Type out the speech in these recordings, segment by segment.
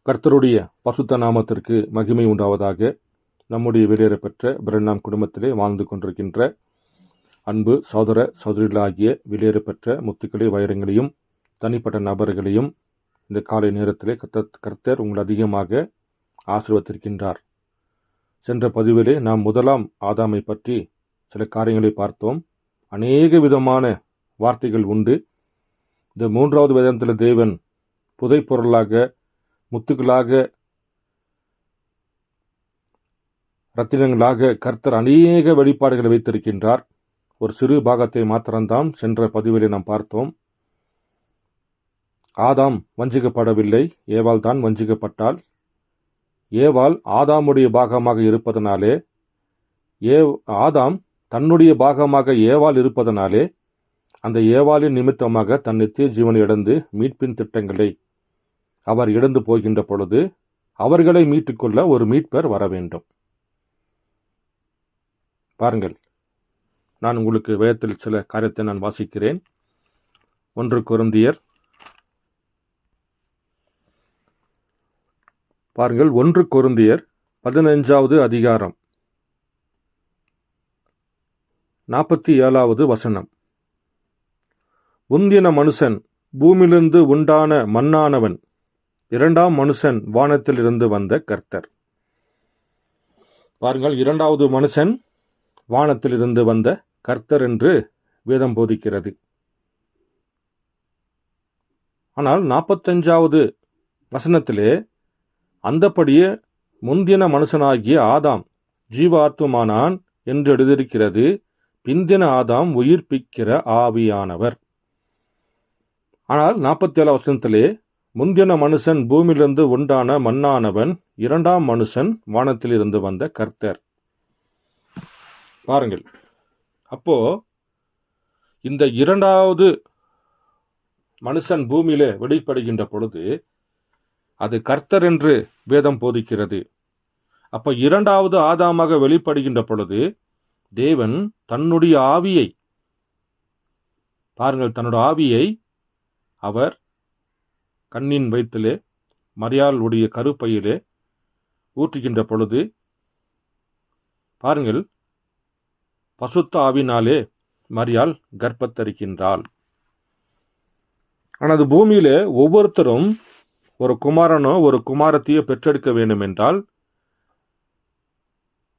கர்த்தருடைய பசுத்த நாமத்திற்கு மகிமை உண்டாவதாக. நம்முடைய வெளியேறப்பெற்ற பிரண்ணாம் குடும்பத்திலே வாழ்ந்து கொண்டிருக்கின்ற அன்பு சகோதர சகோதரிகளாகிய வெளியேறப்பெற்ற முத்துக்களை வைரங்களையும் தனிப்பட்ட நபர்களையும் இந்த காலை நேரத்திலே கர்த்தர் உங்களை அதிகமாக ஆசீர்வதித்திருக்கின்றார். சென்ற பதிவிலே நாம் முதலாம் ஆதாமை பற்றி சில காரியங்களை பார்த்தோம். அநேக விதமான வார்த்தைகள் உண்டு. இந்த மூன்றாவது வேதத்தில் தேவன் புதைப்பொருளாக, முத்துக்களாக, ரத்தினங்களாக கர்த்தர் அநேக வெளிப்பாடுகளை வைத்திருக்கின்றார். ஒரு சிறு பாகத்தை மாத்திரம்தான் சென்ற பதிவிலே நாம் பார்த்தோம். ஆதாம் வஞ்சிக்கப்படவில்லை, ஏவாள் தான் வஞ்சிக்கப்பட்டாள். ஏவாள் ஆதாமுடைய பாகமாக இருப்பதனாலே, ஆதாம் தன்னுடைய பாகமாக ஏவாள் இருப்பதனாலே அந்த ஏவாளின் நிமித்தமாக தன் நித்திய ஜீவனை இழந்து மீட்பின் திட்டங்களை அவர் இழந்து போகின்ற பொழுது அவர்களை மீட்டுக்கொள்ள ஒரு மீட்பர் வர வேண்டும். பாருங்கள், நான் உங்களுக்கு வேதத்தில் சில காரியத்தை நான் வாசிக்கிறேன். 1 கொரிந்தியர் பாருங்கள், 1 கொரிந்தியர் 15வது அதிகாரம் 47வது வசனம். முந்தின மனுஷன் பூமியிலிருந்து உண்டான மண்ணானவன், இரண்டாம் மனுஷன் வானத்திலிருந்து வந்த கர்த்தர். பாருங்கள், இரண்டாவது மனுஷன் வானத்திலிருந்து வந்த கர்த்தர் என்று வேதம் போதிக்கிறது. ஆனால் 45வது வசனத்திலே அந்தப்படியே முந்தின மனுஷனாகிய ஆதாம் ஜீவாத்மானான் என்று எழுதியிருக்கிறது. பிந்தின ஆதாம் உயிர்ப்பிக்கிற ஆவியானவர். ஆனால் 47 வசனத்திலே முந்தின மனுஷன் பூமியிலிருந்து உண்டான மண்ணானவன், இரண்டாம் மனுஷன் வானத்திலிருந்து வந்த கர்த்தர். பாருங்கள், அப்போ இந்த இரண்டாவது மனுஷன் பூமியிலே வெளிப்படுகின்ற பொழுது அது கர்த்தர் என்று வேதம் போதிக்கிறது. அப்போ இரண்டாவது ஆதாமாக வெளிப்படுகின்ற பொழுது தேவன் தன்னுடைய ஆவியை, பாருங்கள், தன்னுடைய ஆவியை அவர் கண்ணின் வயிற்றிலே மரியாளுடைய கருப்பையிலே ஊற்றுகின்ற பொழுது, பாருங்கள், பசுத்த ஆவினாலே மரியாள் கர்ப்பத்தரிக்கின்றாள். ஆனால் பூமியிலே ஒவ்வொருத்தரும் ஒரு குமாரனோ ஒரு குமாரத்தையோ பெற்றெடுக்க வேண்டும் என்றால்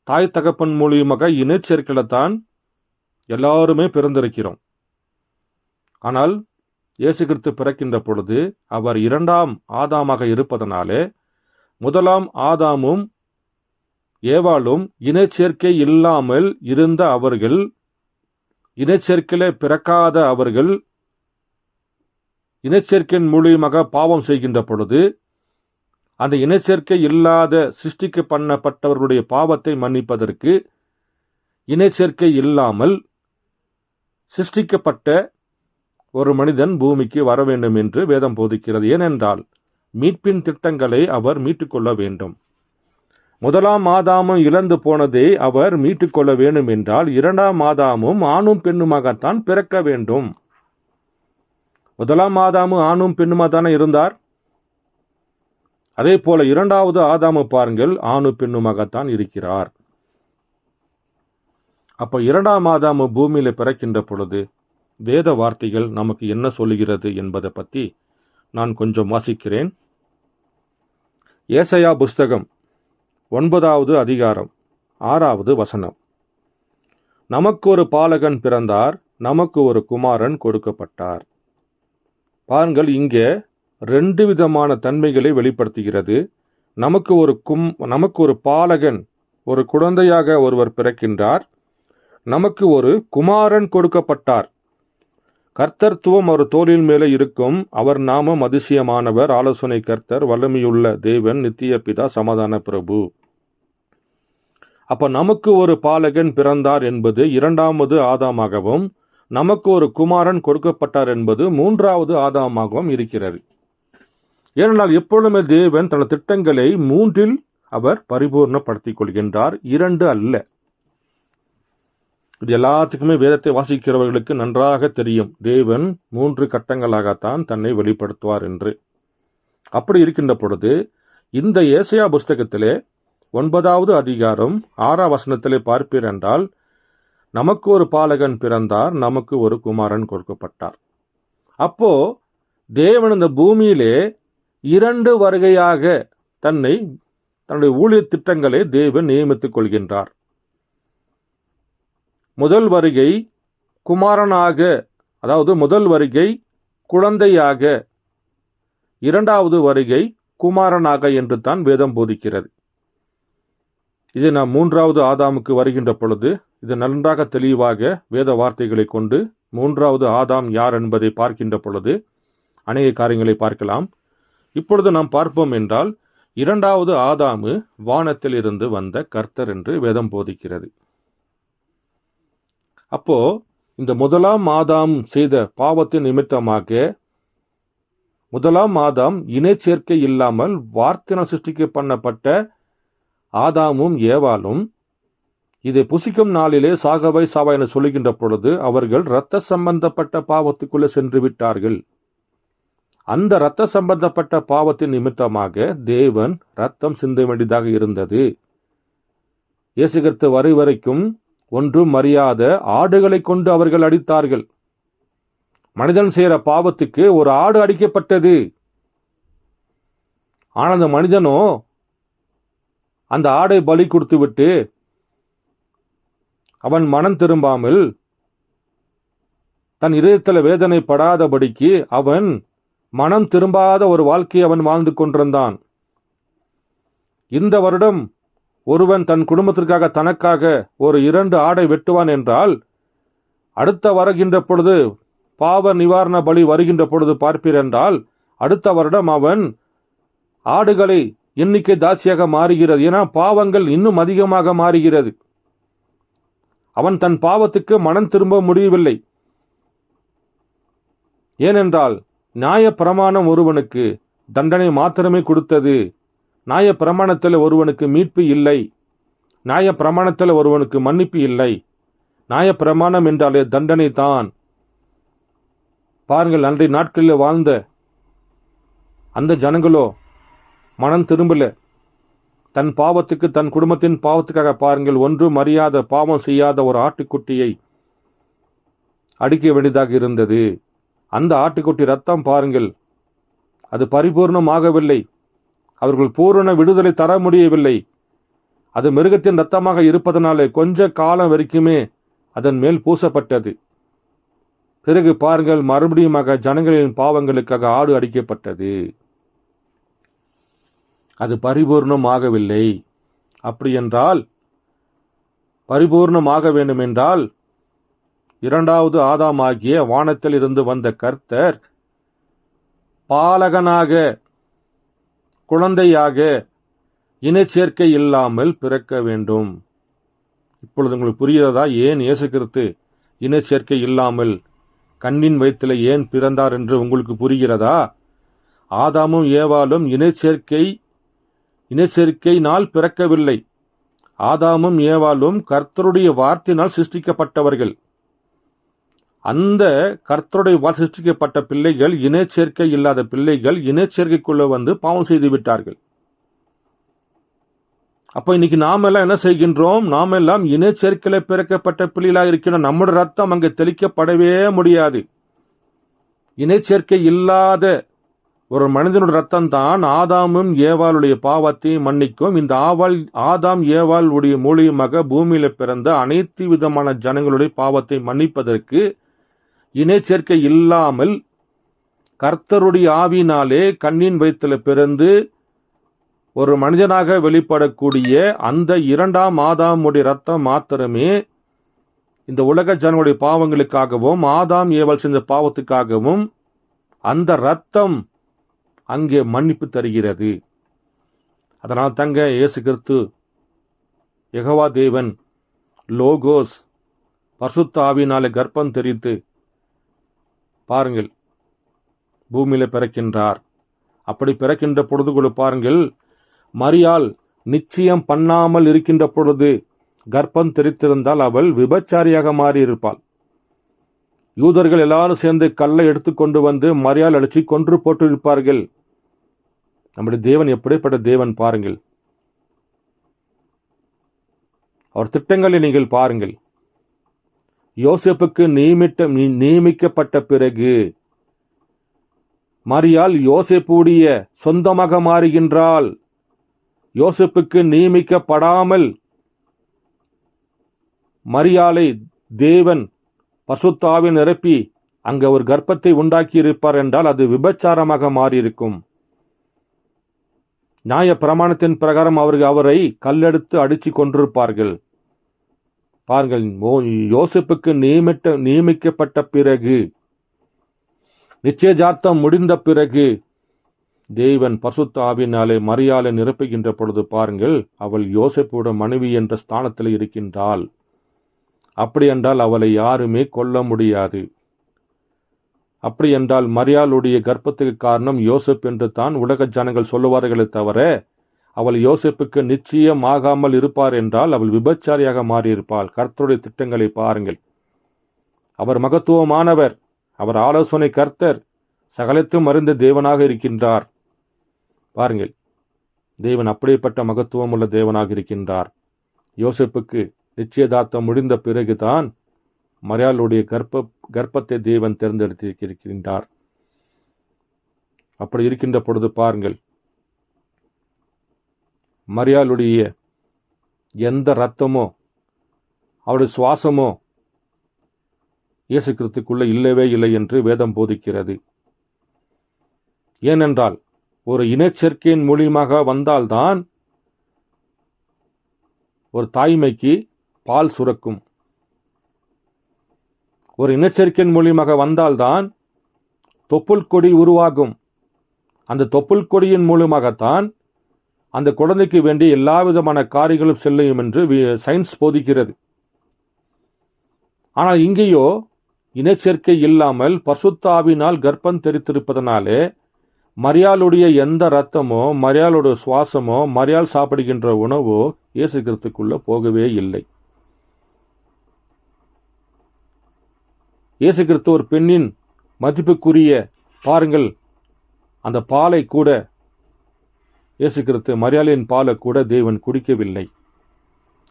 தாய் தகப்பன் மூலியமாக இனச்சேர்க்கையில்தான் எல்லாருமே பிறந்திருக்கிறோம். ஆனால் இயேசு கிறிஸ்து பிறக்கின்ற பொழுது அவர் இரண்டாம் ஆதாமாக இருப்பதனாலே முதலாம் ஆதாமும் ஏவாளும் இனச்சேர்க்கை இல்லாமல் இருந்த அவர்கள், இனச்சேர்க்கையிலே பிறக்காத அவர்கள் இனச்சேர்க்கையின் மூலியமாக பாவம் செய்கின்ற பொழுது அந்த இனச்சேர்க்கை இல்லாத சிருஷ்டிக்க பண்ணப்பட்டவர்களுடைய பாவத்தை மன்னிப்பதற்கு இனச்சேர்க்கை இல்லாமல் சிருஷ்டிக்கப்பட்ட ஒரு மனிதன் பூமிக்கு வர வேண்டும் என்று வேதம் போதிக்கிறது. ஏனென்றால் மீட்பின் திட்டங்களை அவர் மீட்டுக்கொள்ள வேண்டும். முதலாம் ஆதாமும் இழந்து போனதை அவர் மீட்டுக்கொள்ள வேண்டும் என்றால் இரண்டாம் ஆதாமும் ஆணும் பெண்ணுமாகத்தான் பிறக்க வேண்டும். முதலாம் ஆதாமும் ஆணும் பெண்ணுமாகத்தானே இருந்தார். அதே போல இரண்டாவது ஆதாமு பாருங்கள், ஆணு பெண்ணுமாகத்தான் இருக்கிறார். அப்ப இரண்டாம் ஆதாமு பூமியில பிறக்கின்ற பொழுது வேத வார்த்தைகள் நமக்கு என்ன சொல்லுகிறது என்பதை பற்றி நான் கொஞ்சம் வாசிக்கிறேன். ஏசாயா புஸ்தகம் 9வது அதிகாரம் 6வது வசனம். நமக்கு ஒரு பாலகன் பிறந்தார், நமக்கு ஒரு குமாரன் கொடுக்கப்பட்டார். பாருங்கள், இங்கே 2 விதமான தன்மைகளை வெளிப்படுத்துகிறது. நமக்கு ஒரு பாலகன், ஒரு குழந்தையாக ஒருவர் பிறக்கின்றார். நமக்கு ஒரு குமாரன் கொடுக்கப்பட்டார். கர்த்தர்த்துவம் அவர் தோளின் மேலே இருக்கும். அவர் நாமம் அதிசயமானவர், ஆலோசனை கர்த்தர், வல்லமையுள்ள தேவன், நித்திய பிதா, சமாதான பிரபு. அப்ப நமக்கு ஒரு பாலகன் பிறந்தார் என்பது இரண்டாவது ஆதாமாகவும், நமக்கு ஒரு குமாரன் கொடுக்கப்பட்டார் என்பது மூன்றாவது ஆதாமாகவும் இருக்கிறது. ஏனென்றால் எப்பொழுதுமே தேவன் தனது திட்டங்களை 3இல் அவர் பரிபூர்ணப்படுத்திக் கொள்கின்றார், 2 அல்ல. இது எல்லாத்துக்குமே வேதத்தை வாசிக்கிறவர்களுக்கு நன்றாக தெரியும். தேவன் 3 கட்டங்களாகத்தான் தன்னை வெளிப்படுத்துவார் என்று. அப்படி இருக்கின்ற பொழுது இந்த ஏசாயா புஸ்தகத்திலே 9வது அதிகாரம் 6ஆம் வசனத்திலே பார்ப்பீர் என்றால், நமக்கு ஒரு பாலகன் பிறந்தார், நமக்கு ஒரு குமாரன் கொடுக்கப்பட்டார். அப்போ தேவன் இந்த பூமியிலே 2 வருகையாக தன்னுடைய ஊழிய திட்டங்களை தேவன் நியமித்துக் கொள்கின்றார். முதல் வருகை குமாரனாக, அதாவது முதல் வருகை குழந்தையாக, 2வது வருகை குமாரனாக என்று தான் வேதம் போதிக்கிறது. இது நாம் 3வது ஆதாமுக்கு வருகின்ற பொழுது இது நன்றாக தெளிவாக வேத வார்த்தைகளை கொண்டு 3வது ஆதாம் யார் என்பதை பார்க்கின்ற பொழுது அநேக காரியங்களை பார்க்கலாம். இப்பொழுது நாம் பார்ப்போம் என்றால், 2வது ஆதாமு வானத்தில் இருந்து வந்த கர்த்தர் என்று வேதம் போதிக்கிறது. அப்போ இந்த முதலாம் ஆதாம் செய்த பாவத்தின் நிமித்தமாக முதலாம் ஆதாம் இணை சேர்க்கை இல்லாமல் வார்த்தையினால் சிருஷ்டிக்க பண்ணப்பட்ட ஆதாமும் ஏவாளும் இதை புசிக்கும் நாளிலே சாகவை சாவா என சொல்லுகின்ற பொழுது அவர்கள் இரத்த சம்பந்தப்பட்ட பாவத்துக்குள்ளே சென்று விட்டார்கள். அந்த இரத்த சம்பந்தப்பட்ட பாவத்தின் நிமித்தமாக தேவன் இரத்தம் சிந்த வேண்டியதாக இருந்தது. இயேசு கிறிஸ்து வரும் வரைக்கும் ஒன்றும் அறியாத ஆடுகளை கொண்டு அவர்கள் அடித்தார்கள். மனிதன் செய்கிற பாவத்துக்கு ஒரு ஆடு அடிக்கப்பட்டது. ஆனால் அந்த மனிதனோ அந்த ஆடை பலி கொடுத்து விட்டு அவன் மனம் திரும்பாமல் தன் இதயத்தில் வேதனைப்படாதபடிக்கு அவன் மனம் திரும்பாத ஒரு வாழ்க்கையை அவன் வாழ்ந்து கொண்டிருந்தான். இந்த வருடம் ஒருவன் தன் குடும்பத்திற்காக தனக்காக ஒரு 2 ஆடை வெட்டுவான் என்றால், அடுத்த வருகின்ற பொழுது பாவ நிவாரண பலி வருகின்ற பொழுது பார்ப்பீர் என்றால், அடுத்த வருடம் அவன் ஆடுகளை எண்ணிக்கை தாசியாக மாறுகிறது. ஏன்னா பாவங்கள் இன்னும் அதிகமாக மாறுகிறது. அவன் தன் பாவத்துக்கு மனம் திரும்ப முடியவில்லை. ஏனென்றால் நியாய பிரமாணம் ஒருவனுக்கு தண்டனை மாத்திரமே கொடுத்தது. நியாய பிரமாணத்தில் ஒருவனுக்கு மீட்பு இல்லை. நியாய பிரமாணத்தில் ஒருவனுக்கு மன்னிப்பு இல்லை. நியாய பிரமாணம் என்றாலே தண்டனை தான். பாருங்கள், அன்றைய நாட்களில் வாழ்ந்த அந்த ஜனங்களோ மனம் திரும்பல. தன் பாவத்துக்கு, தன் குடும்பத்தின் பாவத்துக்காக பாருங்கள், ஒன்றும் அறியாத பாவம் செய்யாத ஒரு ஆட்டுக்குட்டியை அடிக்க வேண்டியதாக இருந்தது. அந்த ஆட்டுக்குட்டி ரத்தம் பாருங்கள், அது பரிபூர்ணமாகவில்லை. அவர்கள் பூரண விடுதலை தர முடியவில்லை. அது மிருகத்தின் ரத்தமாக இருப்பதனாலே கொஞ்ச காலம் வரைக்குமே அதன் மேல் பூசப்பட்டது. பிறகு பாருங்கள், மறுபடியுமாக ஜனங்களின் பாவங்களுக்காக ஆடு அடிக்கப்பட்டது. அது பரிபூர்ணமாகவில்லை. அப்படி என்றால் பரிபூர்ணமாக வேண்டும் என்றால் 2வது ஆதாமாகிய வானத்தில் இருந்து வந்த கர்த்தர் பாலகனாக, குழந்தையாக, இணை சேர்க்கை இல்லாமல் பிறக்க வேண்டும். இப்பொழுது உங்களுக்கு புரிகிறதா ஏன் இயேசு கிறிஸ்து இணை சேர்க்கை இல்லாமல் கண்ணின் வயிற்றில் ஏன் பிறந்தார் என்று உங்களுக்கு புரிகிறதா? ஆதாமும் ஏவாளும் இணை சேர்க்கையினால் பிறக்கவில்லை. ஆதாமும் ஏவாளும் கர்த்தருடைய வார்த்தையினால் சிருஷ்டிக்கப்பட்டவர்கள். அந்த கர்த்தருடைய சிருஷ்டிக்கப்பட்ட பிள்ளைகள் இணை சேர்க்கை இல்லாத பிள்ளைகள் இணை சேர்க்கைக்குள்ள வந்து பாவம் செய்து விட்டார்கள். அப்ப இன்னைக்கு நாம எல்லாம் என்ன செய்கின்றோம்? நாம எல்லாம் இணை சேர்க்கையில பிறக்கப்பட்ட பிள்ளைகளாக இருக்கிறோம். நம்முடைய ரத்தம் அங்கே தெளிக்கப்படவே முடியாது. இணை சேர்க்கை இல்லாத ஒரு மனிதனுடைய ரத்தம் தான் ஆதாமும் ஏவாளுடைய பாவத்தை மன்னிக்கும். இந்த ஆதாம் ஏவாள் உடைய மூலியமாக பூமியில பிறந்த அனைத்து விதமான ஜனங்களுடைய பாவத்தை மன்னிப்பதற்கு இணை சேர்க்கை இல்லாமல் கர்த்தருடைய ஆவியினாலே கண்ணின் வயிற்றில் பிறந்து ஒரு மனிதனாக வெளிப்படக்கூடிய அந்த 2ஆம் ஆதாமுடைய ரத்தம் மாத்திரமே இந்த உலக ஜனங்களுடைய பாவங்களுக்காகவும் ஆதாம் ஏவாள் செஞ்ச பாவத்துக்காகவும் அந்த ரத்தம் அங்கே மன்னிப்பு தருகிறது. அதனால் தங்க இயேசு கிறிஸ்து யெகோவா தேவன் லோகோஸ் பரிசுத்த ஆவியினாலே கர்ப்பம் தெரித்து பாருங்கள் பூமியில பிறக்கின்றார். அப்படி பிறக்கின்ற பொழுதுக்குள்ள பாருங்கள், மரியாள் நிச்சயம் பண்ணாமல் இருக்கின்ற பொழுது கர்ப்பம் தெரித்திருந்தால் அவள் விபச்சாரியாக மாறியிருப்பாள். யூதர்கள் எல்லாரும் சேர்ந்து கல்லை எடுத்துக்கொண்டு வந்து மரியாள் அடிச்சு கொன்று போட்டிருப்பார்கள். நம்முடைய தேவன் எப்படிப்பட்ட தேவன் பாருங்கள். அவர் திட்டங்களை நீங்கள் பாருங்கள். யோசேப்புக்கு நியமிக்கப்பட்ட பிறகு மரியாள் யோசேப்புடைய சொந்தமாக மாறுகின்றாள். யோசேப்புக்கு நியமிக்கப்படாமல் மரியாளை தேவன் பரிசுத்த ஆவியால் நிரப்பி அங்க ஒரு கர்ப்பத்தை உண்டாக்கி இருப்பார் என்றால் அது விபச்சாரமாக மாறியிருக்கும். நியாய பிரமாணத்தின் பிரகாரம் அவரை கல்லெடுத்து அடிச்சு கொண்டிருப்பார்கள். பாருங்கள், யோசேப்புக்கு நியமிக்கப்பட்ட பிறகு, நிச்சயதார்த்தம் முடிந்த பிறகு தேவன் பரிசுத்த ஆவியினாலே மரியாளை நிரப்புகின்ற பொழுது பாருங்கள், அவள் யோசேப்போட மனைவி என்ற ஸ்தானத்தில் இருக்கின்றாள். அப்படி என்றால் அவளை யாருமே கொல்ல முடியாது. அப்படி என்றால் மரியாளுடைய கர்ப்பத்துக்கு காரணம் யோசேப் என்று தான் உலக ஜனங்கள் சொல்லுவார்களே தவிர, அவள் யோசேப்புக்கு நிச்சயம் ஆகாமல் இருப்பார் என்றால் அவள் விபச்சாரியாக மாறியிருப்பாள். கர்த்தருடைய திட்டங்களை பாருங்கள். அவர் மகத்துவமானவர், அவர் ஆலோசனை கர்த்தர், சகலத்தும் அறிந்த தேவனாக இருக்கின்றார். பாருங்கள், தேவன் அப்படிப்பட்ட மகத்துவம் உள்ள தேவனாக இருக்கின்றார். யோசேப்புக்கு நிச்சயதார்த்தம் முடிந்த பிறகுதான் மரியாளுடைய கர்ப்பத்தை தேவன் தேர்ந்தெடுத்திருக்கின்றார். அப்படி இருக்கின்ற பொழுது பாருங்கள், மரியாளுடைய எந்த இரத்தமோ அவருடைய சுவாசமோ இயேசு கிறிஸ்துக்குள்ள இல்லவே இல்லை என்று வேதம் போதிக்கிறது. ஏனென்றால் ஒரு இனச்சேர்க்கையின் மூலியமாக வந்தால்தான் ஒரு தாய்மைக்கு பால் சுரக்கும். ஒரு இனச்சேர்க்கையின் மூலியமாக வந்தால்தான் தொப்புள் கொடி உருவாகும். அந்த தொப்புள் கொடியின் மூலமாகத்தான் அந்த குழந்தைக்கு வேண்டிய எல்லா விதமான காரியங்களும் செல்லும் என்று சயின்ஸ் போதிக்கிறது. ஆனால் இங்கேயோ இனச்சேர்க்கை இல்லாமல் பரிசுத்த ஆவியினால் கர்ப்பம் தெரித்திருப்பதனாலே மரியாளுடைய எந்த இரத்தமோ மரியாளுடைய சுவாசமோ மரியாள் சாப்பிடுகின்ற உணவோ இயேசு கிறிஸ்துக்குள்ள போகவே இல்லை. இயேசு கிறிஸ்து ஒரு பெண்ணின் மதிப்புக்குரிய பாருங்கள், அந்த பாலை கூட இயேசு கிறிஸ்து மரியாளின் பாலை கூட தேவன் குடிக்கவில்லை.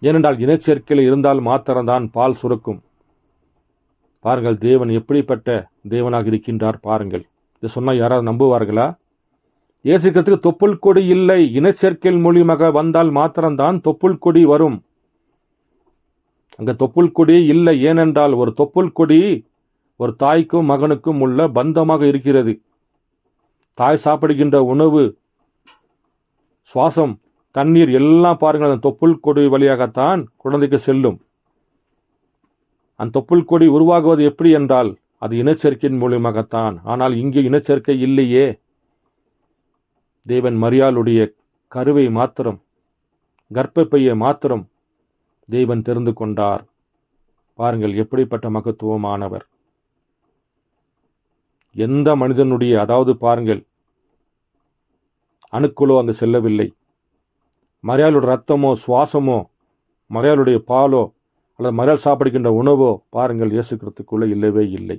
ஏனென்றால் இனச்சேர்க்கையில் இருந்தால் மாத்திரம்தான் பால் சுரக்கும். பாருங்கள், தேவன் எப்படிப்பட்ட தேவனாக இருக்கின்றார் பாருங்கள். இது சொன்னால் யாராவது நம்புவார்களா? இயேசு கிறிஸ்துக்கு தொப்புள் கொடி இல்லை. இனச்சேர்க்கையின் மூலியமாக வந்தால் மாத்திரம்தான் தொப்புள் கொடி வரும். அங்க தொப்புள் கொடி இல்லை. ஏனென்றால் ஒரு தொப்புள் கொடி ஒரு தாய்க்கும் மகனுக்கும் உள்ள பந்தமாக இருக்கிறது. தாய் சாப்பிடுகின்ற உணவு, சுவாசம், தண்ணீர் எல்லாம் பாருங்கள் அந்த தொப்புள் கொடி வழியாகத்தான் குழந்தைக்கு செல்லும். அந்த தொப்புள் கொடி உருவாகுவது எப்படி என்றால் அது இனச்சேர்க்கையின் மூலியமாகத்தான். ஆனால் இங்கே இனச்சேர்க்கை இல்லையே. தேவன் மரியாளுடைய கருவை மாத்திரம், கர்ப்பப்பையை மாத்திரம் தேவன் தெரிந்து கொண்டார். பாருங்கள் எப்படிப்பட்ட மகத்துவமானவர். எந்த மனிதனுடைய, அதாவது பாருங்கள், அணுக்களோ அங்கு செல்லவில்லை. மரியாளுடைய ரத்தமோ சுவாசமோ மரியாளுடைய பாலோ அல்லது மரியாள் சாப்பிடுகின்ற உணவோ பாருங்கள் இயேசு கிறிஸ்துக்குள்ள இல்லவே இல்லை.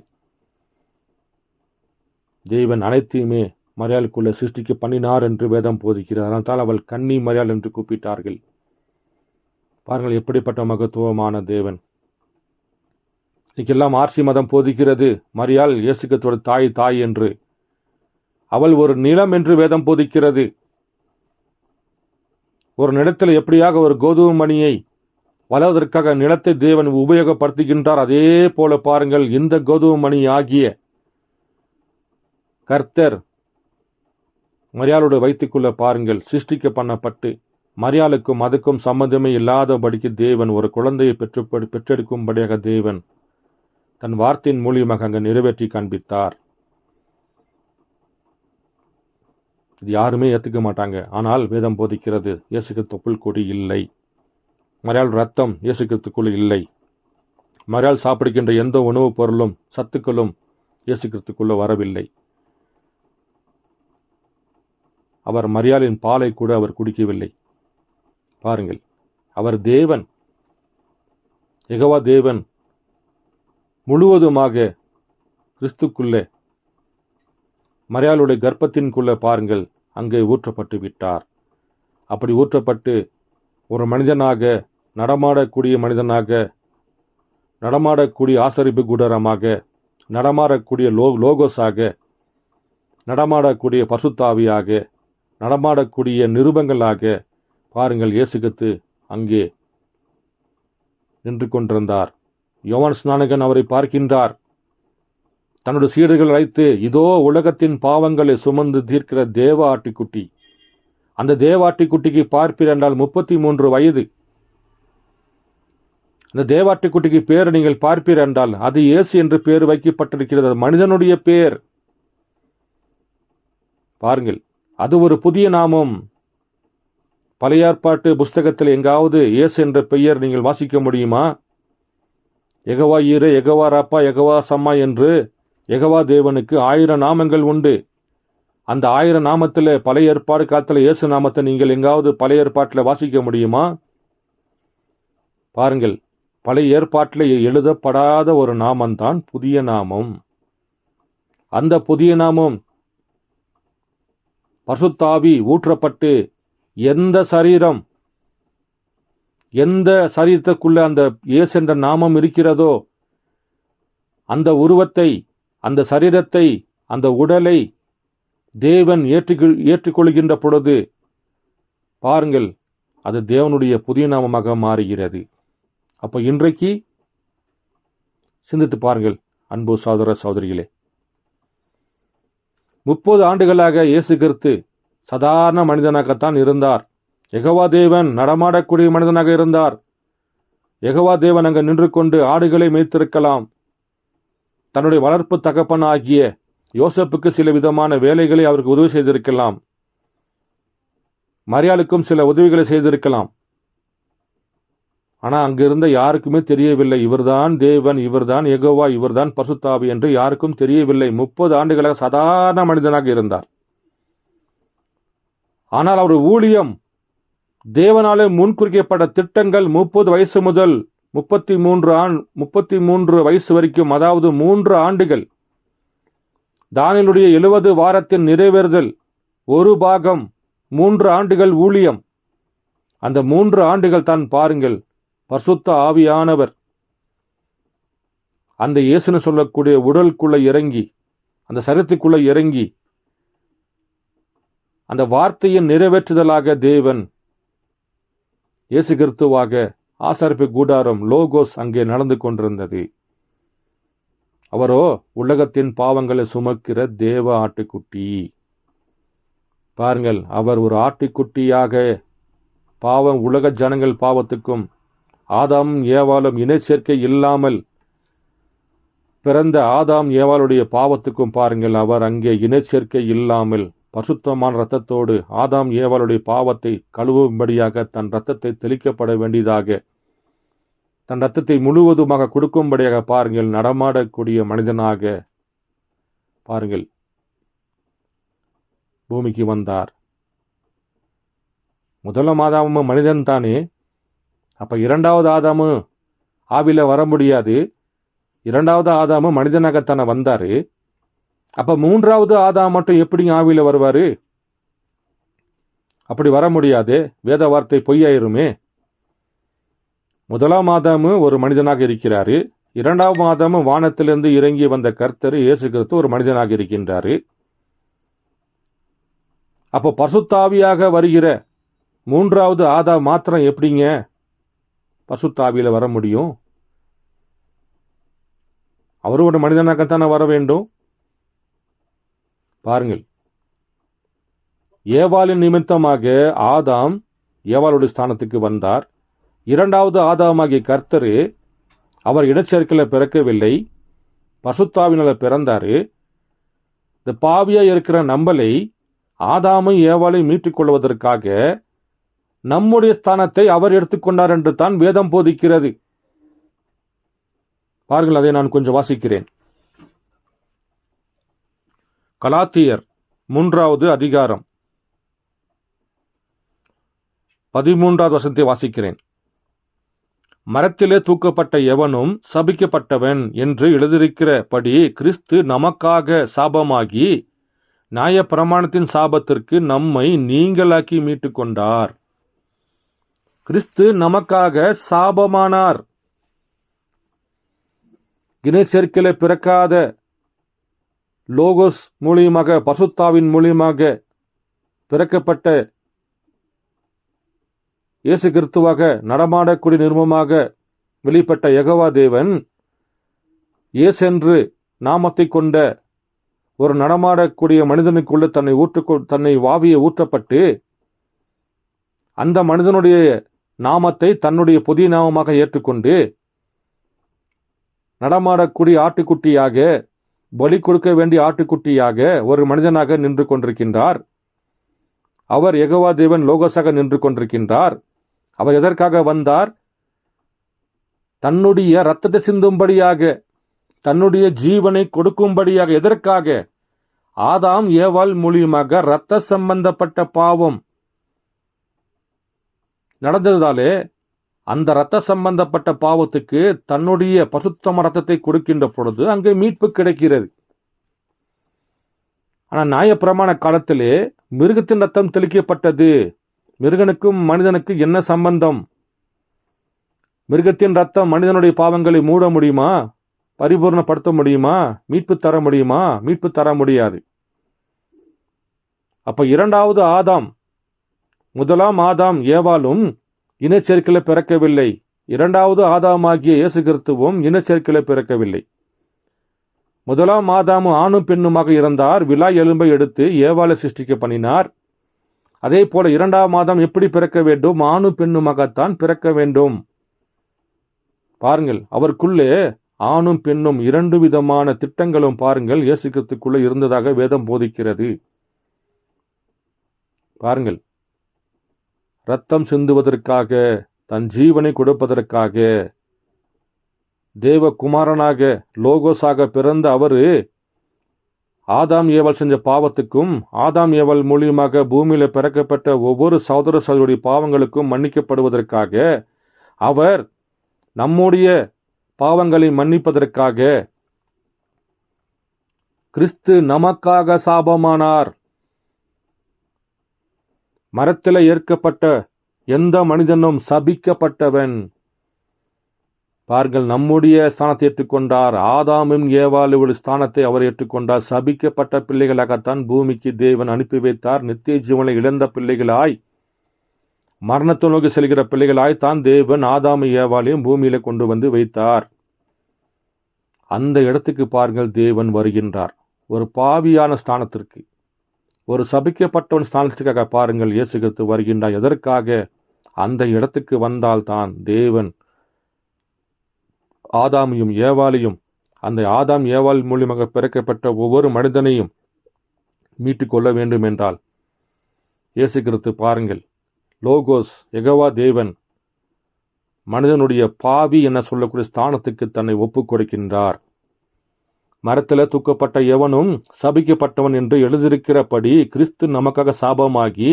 தேவன் அனைத்தையுமே மரியாளுக்குள்ள சிருஷ்டிக்க பண்ணினார் என்று வேதம் போதிக்கிறார். அதனால் அவள் கன்னி மரியாள் என்று கூப்பிட்டார்கள். பாருங்கள் எப்படிப்பட்ட மகத்துவமான தேவன். இன்னைக்கெல்லாம் ஆர்சி மதம் போதிக்கிறது மரியாள் இயேசு கிறிஸ்துவோட தாய் என்று. அவள் ஒரு நிலம் என்று வேதம் போதிக்கிறது. ஒரு நிலத்தில் எப்படியாக ஒரு கோதுமை மணியை வளர்வதற்காக நிலத்தை தேவன் உபயோகப்படுத்துகின்றார், அதே போல பாருங்கள் இந்த கோதுமை மணி ஆகிய கர்த்தர் மரியாளுடைய வயிற்றுக்குள்ள பாருங்கள் சிருஷ்டிக்க பண்ணப்பட்டு மரியாளுக்கும் அதுக்கும் சம்பந்தமே இல்லாதபடிக்கு தேவன் ஒரு குழந்தையை பெற்றெடுக்கும்படியாக தேவன் தன் வார்த்தையின் மூலியமாக அங்கு நிறைவேற்றி காண்பித்தார். இது யாருமே ஏற்றுக்க மாட்டாங்க. ஆனால் வேதம் போதிக்கிறது இயேசு கிறிஸ்து தொப்புள் கொடி இல்லை. மரியாள் ரத்தம் இயேசு கிறிஸ்துக்குள்ள இல்லை. மரியாள் சாப்பிடுகின்ற எந்த உணவுப் பொருளும் சத்துக்களும் இயேசு கிறிஸ்துக்குள்ள வரவில்லை. அவர் மரியாளின் பாலை கூட அவர் குடிக்கவில்லை. பாருங்கள், அவர் தேவன், யெகோவா தேவன் முழுவதுமாக கிறிஸ்துக்குள்ளே மரியாளுடைய கர்ப்பத்தின்குள்ளே பாருங்கள் அங்கே ஊற்றப்பட்டு விட்டார். அப்படி ஊற்றப்பட்டு ஒரு மனிதனாக, நடமாடக்கூடிய மனிதனாக, நடமாடக்கூடிய ஆசரிப்பு கூடாரமாக, நடமாடக்கூடிய லோகோஸாக, நடமாடக்கூடிய பசுத்தாவியாக, நடமாடக்கூடிய நிருபங்களாக பாருங்கள் இயேசு கிறிஸ்து அங்கே நின்று கொண்டிருந்தார். யோவான் ஸ்நானகன் அவரை பார்க்கின்றார். தன்னுடைய சீடர்கள் அழைத்து, இதோ உலகத்தின் பாவங்களை சுமந்து தீர்க்கிற தேவ ஆட்டுக்குட்டி. அந்த தேவ ஆட்டுக்குட்டிக்கு பார்ப்பீர் என்றால் 33 வயது. இந்த தேவாட்டுக்குட்டிக்கு பேர் நீங்கள் பார்ப்பீர் என்றால் அது இயேசு என்று பேர் வைக்கப்பட்டிருக்கிறது. மனிதனுடைய பேர். பாருங்கள், அது ஒரு புதிய நாமம். பழைய ஏற்பாட்டு புஸ்தகத்தில் எங்காவது இயேசு என்ற பெயர் நீங்கள் வாசிக்க முடியுமா? யெகோவா ஈரே, யெகோவா ராப்பா, யெகோவா சம்மா என்று யெகோவா தேவனுக்கு 1000 நாமங்கள் உண்டு. அந்த 1000 நாமத்தில் பழைய ஏற்பாடு காலத்தில் இயேசு நாமத்தை நீங்கள் எங்காவது பழைய ஏற்பாட்டில் வாசிக்க முடியுமா? பாருங்கள், பழைய ஏற்பாட்டில் எழுதப்படாத ஒரு நாமம்தான் புதிய நாமம். அந்த புதிய நாமம் பரிசுத்த ஆவி ஊற்றப்பட்டு எந்த சரீரத்துக்குள்ள அந்த இயேசு என்ற நாமம் இருக்கிறதோ அந்த உருவத்தை, அந்த சரீரத்தை, அந்த உடலை தேவன் ஏற்றுக்கொள்கின்ற பொழுது பாருங்கள், அது தேவனுடைய புதிய நாமமாக மாறுகிறது. அப்போ இன்றைக்கு சிந்தித்து பாருங்கள் அன்பு சகோதர சகோதரிகளே. 30 ஆண்டுகளாக இயேசு கிறிஸ்து சாதாரண மனிதனாகத்தான் இருந்தார். யெகோவா தேவன் நடமாடக்கூடிய மனிதனாக இருந்தார். யெகோவா தேவன் அங்கு நின்று கொண்டு ஆடுகளை மேய்த்திருக்கலாம். தன்னுடைய வளர்ப்பு தகப்பன் ஆகிய யோசேப்புக்கு சில விதமான வேலைகளை அவருக்கு உதவி செய்திருக்கலாம். மரியாளுக்கும் சில உதவிகளை செய்திருக்கலாம். ஆனால் அங்கிருந்த யாருக்குமே தெரியவில்லை, இவர்தான் தேவன், இவர்தான் யெகோவா, இவர்தான் பரிசுத்த ஆவி என்று யாருக்கும் தெரியவில்லை. 30 ஆண்டுகளாக சாதாரண மனிதனாக இருந்தார். ஆனால் அவர் ஊழியம் தேவனாலே முன்குறிக்கப்பட்ட திட்டங்கள் 30 வயசு முதல் 33 வயசு வரைக்கும், அதாவது 3 ஆண்டுகள், தானியேலுடைய 70 வாரத்தின் நிறைவேறுதல் ஒரு பாகம், 3 ஆண்டுகள் ஊழியம். அந்த 3 ஆண்டுகள் தான் பாருங்கள், பரிசுத்த ஆவியானவர் அந்த இயேசுன்னு சொல்லக்கூடிய உடலுக்குள்ள இறங்கி, அந்த சரீரத்துக்குள்ள இறங்கி, அந்த வார்த்தையின் நிறைவேற்றுதலாக தேவன் இயேசு கிறிஸ்துவாக ஆசாரிப்பு கூடாரம் லோகோஸ் அங்கே நடந்து கொண்டிருந்தது. அவரோ உலகத்தின் பாவங்களை சுமக்கிற தேவ ஆட்டுக்குட்டி. பாருங்கள், அவர் ஒரு ஆட்டுக்குட்டியாக உலக ஜனங்கள் பாவத்துக்கும் ஆதாமும் ஏவாளும் இணை சேர்க்கை இல்லாமல் பிறந்த ஆதாம் ஏவாளுடைய பாவத்துக்கும் பாருங்கள், அவர் அங்கே இணை சேர்க்கை இல்லாமல் பரிசுத்தமான இரத்தத்தோடு ஆதாம் ஏவாளுடைய பாவத்தை கழுவும்படியாக தன் இரத்தத்தை தெளிக்கப்பட வேண்டியதாக, தன் இரத்தத்தை முழுவதுமாக கொடுக்கும்படியாக பாருங்கள் நடமாடக்கூடிய மனிதனாக பாருங்கள் பூமிக்கு வந்தார். முதலாம் ஆதாமும் மனிதன் தானே. அப்ப 2வது ஆதாமும் ஆவில வர முடியாது. 2வது ஆதாமும் மனிதனாகத்தானே வந்தாரு. அப்ப 3வது ஆதாம் மட்டும் எப்படி ஆவில வருவாரு? அப்படி வர முடியாது. வேத வார்த்தை பொய்யாயிருமே. முதலாம் ஆதாமு ஒரு மனிதனாக இருக்கிறாரு. 2வது ஆதாமு வானத்திலிருந்து இறங்கி வந்த கர்த்தர் இயேசு கிறிஸ்து ஒரு மனிதனாக இருக்கின்றாரு. அப்போ பரிசுத்த ஆவியாக வருகிற 3வது ஆதாம் மாத்திரம் எப்படிங்க பரிசுத்த ஆவியில வர முடியும்? அவரும் ஒரு மனிதனாகத்தானே வர வேண்டும். பாருங்கள், ஏவாளின் நிமித்தமாக ஆதாம் ஏவாளுடைய ஸ்தானத்துக்கு வந்தார். 2வது ஆதாமாகிய கர்த்தரு அவர் இனச்சேர்க்கையில பிறக்கவில்லை, பரிசுத்தாவினால பிறந்தாரு. இந்த பாவியா இருக்கிற நம்மளை ஆதாமும் ஏவாளை மீட்டுக் கொள்வதற்காக நம்முடைய ஸ்தானத்தை அவர் எடுத்துக்கொண்டார் என்று தான் வேதம் போதிக்கிறது. பாருங்கள், அதை நான் கொஞ்சம் வாசிக்கிறேன். கலாத்தியர் 3வது அதிகாரம் 13வது வசனத்தை வாசிக்கிறேன். மரத்திலே தூக்கப்பட்ட எவனும் சபிக்கப்பட்டவன் என்று எழுதியிருக்கிறபடி கிறிஸ்து நமக்காக சாபமாகி நியாயப்பிரமாணத்தின் சாபத்திற்கு நம்மை நீங்களாக்கி மீட்டு கொண்டார். கிறிஸ்து நமக்காக சாபமானார். இணைச்சேர்க்கையில பிறக்காத லோகோஸ் மூலியமாக, பரிசுத்தாவின் மூலியமாக பிறக்கப்பட்ட இயேசு கிறிஸ்துவாக நடமாடக்கூடிய நிர்மமாக வெளிப்பட்ட யெகோவா தேவன் இயேசு என்று நாமத்தை கொண்ட ஒரு நடமாடக்கூடிய மனிதனுக்குள்ள தன்னை வாவியை ஊற்றப்பட்டு அந்த மனிதனுடைய நாமத்தை தன்னுடைய புதிய நாமமாக ஏற்றுக்கொண்டு நடமாடக்கூடிய ஆட்டுக்குட்டியாக, பலி கொடுக்க வேண்டிய ஆட்டுக்குட்டியாக ஒரு மனிதனாக நின்று கொண்டிருக்கின்றார். அவர் யெகோவா தேவன் லோகோஸாக நின்று கொண்டிருக்கின்றார். அவர் எதற்காக வந்தார்? தன்னுடைய இரத்தத்தை சிந்தும்படியாக, தன்னுடைய ஜீவனை கொடுக்கும்படியாக. எதற்காக? ஆதாம் ஏவாள் மூலியமாக இரத்த சம்பந்தப்பட்ட பாவம் நடந்ததாலே அந்த இரத்த சம்பந்தப்பட்ட பாவத்துக்கு தன்னுடைய பரிசுத்தமான இரத்தத்தை கொடுக்கின்ற பொழுது அங்கே மீட்பு கிடைக்கிறது. ஆனால் நியாயப்பிரமாண காலத்திலே மிருகத்தின் ரத்தம் தெளிக்கப்பட்டது. மிருகனுக்கும் மனிதனுக்கு என்ன சம்பந்தம்? மிருகத்தின் ரத்தம் மனிதனுடைய பாவங்களை மூட முடியுமா? பரிபூர்ணப்படுத்த முடியுமா? மீட்பு தர முடியுமா? மீட்பு தர முடியாது. அப்ப இரண்டாவது ஆதாம், முதலாம் ஆதாம் ஏவாளும் இனச்சேர்க்கையில பிறக்கவில்லை. இரண்டாவது ஆதாமாகிய இயேசு கிறிஸ்துவும் இனச்சேர்க்கையில பிறக்கவில்லை. முதலாம் ஆதாமும் ஆணும் பெண்ணுமாக இருந்தார். விலா எலும்பை எடுத்து ஏவாளை சிருஷ்டிக்க பண்ணினார். அதே போல இரண்டாம் ஆதாம் எப்படி பிறக்க வேண்டும்? ஆணும் பெண்ணுமாகத்தான் பிறக்க வேண்டும். பாருங்கள், அவருக்குள்ளே ஆணும் பெண்ணும் இரண்டு விதமான திட்டங்களும் பாருங்கள் இயேசு கிறிஸ்துக்குள்ள இருந்ததாக வேதம் போதிக்கிறது. பாருங்கள், இரத்தம் சிந்துவதற்காக, தன் ஜீவனை கொடுப்பதற்காக, தேவகுமாரனாக லோகோஸாக பிறந்த அவரு ஆதாம் ஏவாள் செஞ்ச பாவத்துக்கும், ஆதாம் ஏவாள் மூலியமாக பூமியில பிறக்கப்பட்ட ஒவ்வொரு சகோதர சகோதரியுடைய பாவங்களுக்கும் மன்னிக்கப்படுவதற்காக, அவர் நம்முடைய பாவங்களை மன்னிப்பதற்காக கிறிஸ்து நமக்காக சாபமானார். மரத்தில் ஏற்கப்பட்ட எந்த மனிதனும் சபிக்கப்பட்டவன். பாருங்கள், நம்முடைய ஸ்தானத்தை ஏற்றுக்கொண்டார். ஆதாமும் ஏவாளுடைய ஸ்தானத்தை அவர் ஏற்றுக்கொண்டார். சபிக்கப்பட்ட பிள்ளைகளாகத்தான் பூமிக்கு தேவன் அனுப்பி வைத்தார். நித்திய ஜீவனை இழந்த பிள்ளைகளாய், மரணத்தை நோக்கி செல்கிற பிள்ளைகளாய் தான் தேவன் ஆதாமு ஏவாளையும் பூமியில கொண்டு வந்து வைத்தார். அந்த இடத்துக்கு பாருங்கள் தேவன் வருகின்றார். ஒரு பாவியான ஸ்தானத்திற்கு, ஒரு சபிக்கப்பட்டவன் ஸ்தானத்திற்காக பாருங்கள் இயேசு கிறிஸ்து வருகின்றார். எதற்காக? அந்த இடத்துக்கு வந்தால்தான் தேவன் ஆதாமையும் ஏவாளையும், அந்த ஆதாம் ஏவாள் மூலியமாக பிறக்கப்பட்ட ஒவ்வொரு மனிதனையும் மீட்டுக் கொள்ள வேண்டும் என்றால் இயேசு கிறிஸ்து பாருங்கள், லோகோஸ் யெகோவா தேவன் மனிதனுடைய பாவி என சொல்லக்கூடிய ஸ்தானத்துக்கு தன்னை ஒப்புக் கொடுக்கின்றார். மரத்தில் தூக்கப்பட்ட எவனும் சபிக்கப்பட்டவன் என்று எழுதியிருக்கிறபடி கிறிஸ்து நமக்காக சாபமாகி